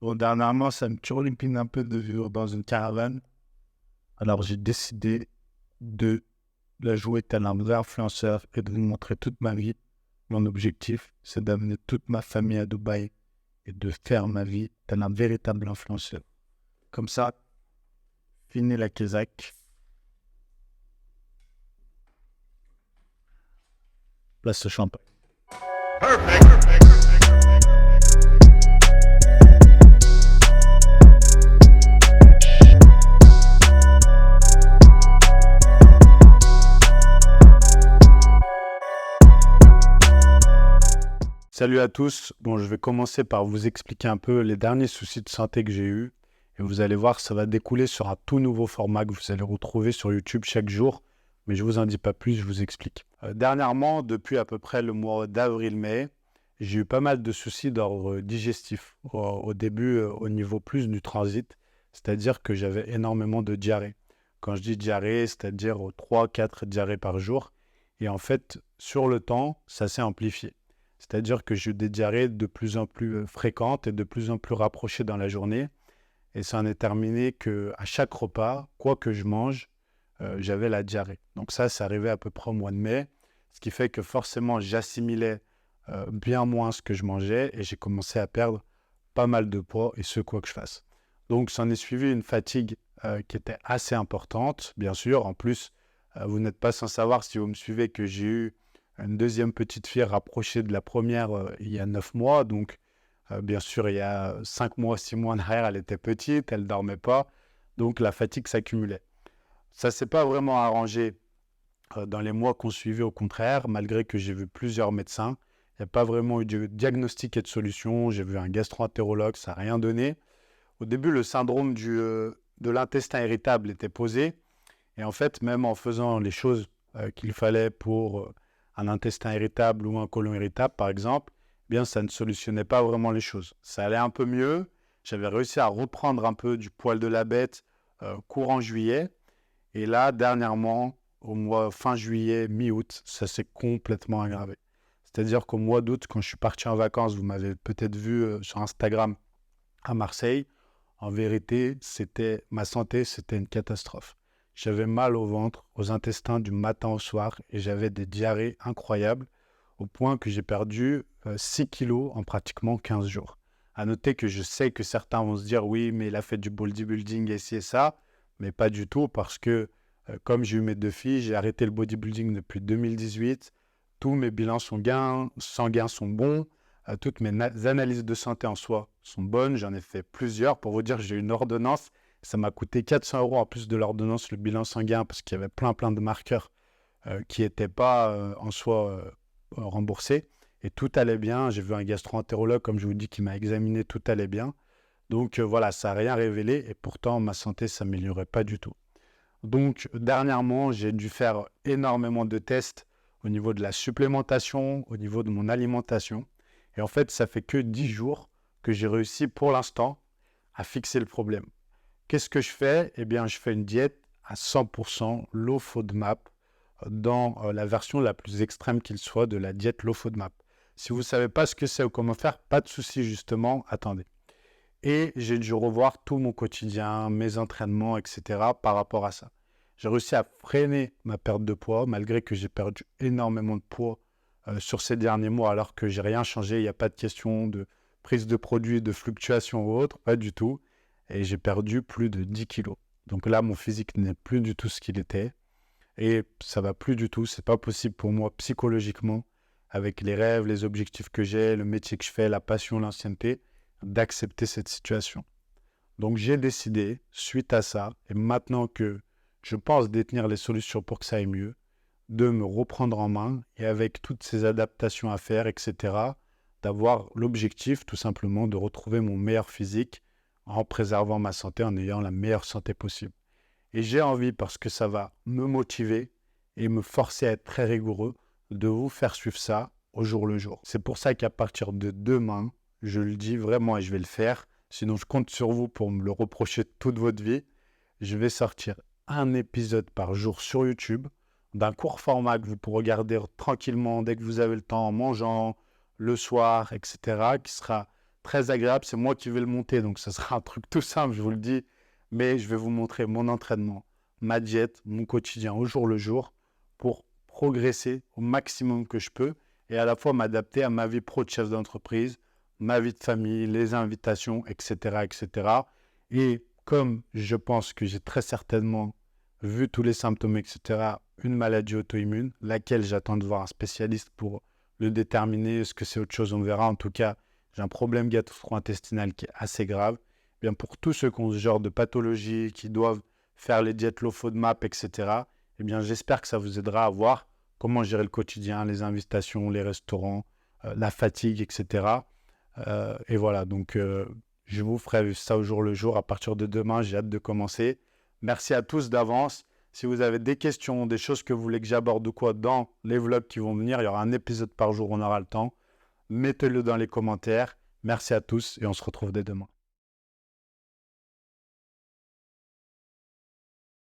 Bon, dernièrement, ça me turlupine un peu de vivre dans une caravane. Alors, j'ai décidé de la jouer tel un vrai influenceur et de vous montrer toute ma vie. Mon objectif, c'est d'amener toute ma famille à Dubaï et de faire ma vie tel un véritable influenceur. Comme ça, fini la Kézak, place le champagne. Salut à tous. Bon, je vais commencer par vous expliquer un peu les derniers soucis de santé que j'ai eus. Et vous allez voir, ça va découler sur un tout nouveau format que vous allez retrouver sur YouTube chaque jour. Mais je ne vous en dis pas plus, je vous explique. Dernièrement, depuis à peu près le mois d'avril-mai, j'ai eu pas mal de soucis d'ordre digestif. Au début, au niveau plus du transit, c'est-à-dire que j'avais énormément de diarrhée. Quand je dis diarrhée, c'est-à-dire 3-4 diarrhées par jour. Et en fait, sur le temps, ça s'est amplifié. C'est-à-dire que j'ai eu des diarrhées de plus en plus fréquentes et de plus en plus rapprochées dans la journée. Et ça en est terminé qu'à chaque repas, quoi que je mange, j'avais la diarrhée. Donc ça arrivait à peu près au mois de mai, ce qui fait que forcément, j'assimilais bien moins ce que je mangeais et j'ai commencé à perdre pas mal de poids et ce, quoi que je fasse. Donc, s'en est suivi une fatigue qui était assez importante, bien sûr. En plus, vous n'êtes pas sans savoir, si vous me suivez, que j'ai eu une deuxième petite fille rapprochée de la première il y a 9 mois. Donc, bien sûr, il y a 5 mois, 6 mois en arrière, elle était petite, elle ne dormait pas. Donc, la fatigue s'accumulait. Ça ne s'est pas vraiment arrangé dans les mois qu'on suivait, au contraire, malgré que j'ai vu plusieurs médecins. Il n'y a pas vraiment eu de diagnostic et de solution. J'ai vu un gastro-entérologue, ça n'a rien donné. Au début, le syndrome de l'intestin irritable était posé. Et en fait, même en faisant les choses qu'il fallait pour un intestin irritable ou un côlon irritable, par exemple, eh bien, ça ne solutionnait pas vraiment les choses. Ça allait un peu mieux. J'avais réussi à reprendre un peu du poil de la bête courant juillet. Et là, dernièrement, au mois fin juillet, mi-août, ça s'est complètement aggravé. C'est-à-dire qu'au mois d'août, quand je suis parti en vacances, vous m'avez peut-être vu sur Instagram à Marseille, en vérité, ma santé, c'était une catastrophe. J'avais mal au ventre, aux intestins du matin au soir et j'avais des diarrhées incroyables au point que j'ai perdu 6 kilos en pratiquement 15 jours. À noter que je sais que certains vont se dire oui, mais il a fait du bodybuilding et ci et ça, mais pas du tout parce que comme j'ai eu mes 2 filles, j'ai arrêté le bodybuilding depuis 2018. Tous mes bilans sanguins sont bons. Toutes mes analyses de santé en soi sont bonnes. J'en ai fait plusieurs. Pour vous dire, j'ai eu une ordonnance. Ça m'a coûté 400 € en plus de l'ordonnance, le bilan sanguin, parce qu'il y avait plein de marqueurs qui n'étaient pas en soi remboursés. Et tout allait bien. J'ai vu un gastro-entérologue, comme je vous dis, qui m'a examiné. Tout allait bien. Donc voilà, ça n'a rien révélé. Et pourtant, ma santé ne s'améliorait pas du tout. Donc dernièrement, j'ai dû faire énormément de tests au niveau de la supplémentation, au niveau de mon alimentation. Et en fait, ça fait que 10 jours que j'ai réussi pour l'instant à fixer le problème. Qu'est-ce que je fais? Eh bien, je fais une diète à 100% low FODMAP dans la version la plus extrême qu'il soit de la diète low FODMAP. Si vous ne savez pas ce que c'est ou comment faire, pas de souci justement, attendez. Et j'ai dû revoir tout mon quotidien, mes entraînements, etc. par rapport à ça. J'ai réussi à freiner ma perte de poids, malgré que j'ai perdu énormément de poids sur ces derniers mois, alors que j'ai rien changé. Il n'y a pas de question de prise de produits, de fluctuation ou autre, pas du tout. Et j'ai perdu plus de 10 kilos. Donc là, mon physique n'est plus du tout ce qu'il était. Et ça va plus du tout. C'est pas possible pour moi psychologiquement, avec les rêves, les objectifs que j'ai, le métier que je fais, la passion, l'ancienneté, d'accepter cette situation. Donc j'ai décidé, suite à ça, et maintenant que je pense détenir les solutions pour que ça aille mieux, de me reprendre en main et avec toutes ces adaptations à faire, etc., d'avoir l'objectif tout simplement de retrouver mon meilleur physique en préservant ma santé, en ayant la meilleure santé possible. Et j'ai envie, parce que ça va me motiver et me forcer à être très rigoureux, de vous faire suivre ça au jour le jour. C'est pour ça qu'à partir de demain, je le dis vraiment et je vais le faire, sinon je compte sur vous pour me le reprocher toute votre vie, je vais sortir un épisode par jour sur YouTube, d'un court format que vous pourrez regarder tranquillement dès que vous avez le temps, en mangeant, le soir, etc., qui sera très agréable. C'est moi qui vais le monter, donc ce sera un truc tout simple, je vous le dis. Mais je vais vous montrer mon entraînement, ma diète, mon quotidien au jour le jour pour progresser au maximum que je peux et à la fois m'adapter à ma vie pro de chef d'entreprise, ma vie de famille, les invitations, etc., etc. Et comme je pense que j'ai très certainement vu tous les symptômes, etc., une maladie auto-immune, laquelle j'attends de voir un spécialiste pour le déterminer. Est-ce que c'est autre chose? On verra. En tout cas, j'ai un problème gastro-intestinal qui est assez grave. Eh bien, pour tous ceux qui ont ce genre de pathologie, qui doivent faire les diètes low FODMAP, etc., eh bien, j'espère que ça vous aidera à voir comment gérer le quotidien, les invitations, les restaurants, la fatigue, etc. Et voilà, donc je vous ferai ça au jour le jour à partir de demain. J'ai hâte de commencer. Merci à tous d'avance. Si vous avez des questions, des choses que vous voulez que j'aborde ou quoi dans les vlogs qui vont venir, il y aura un épisode par jour, on aura le temps. Mettez-le dans les commentaires. Merci à tous et on se retrouve dès demain.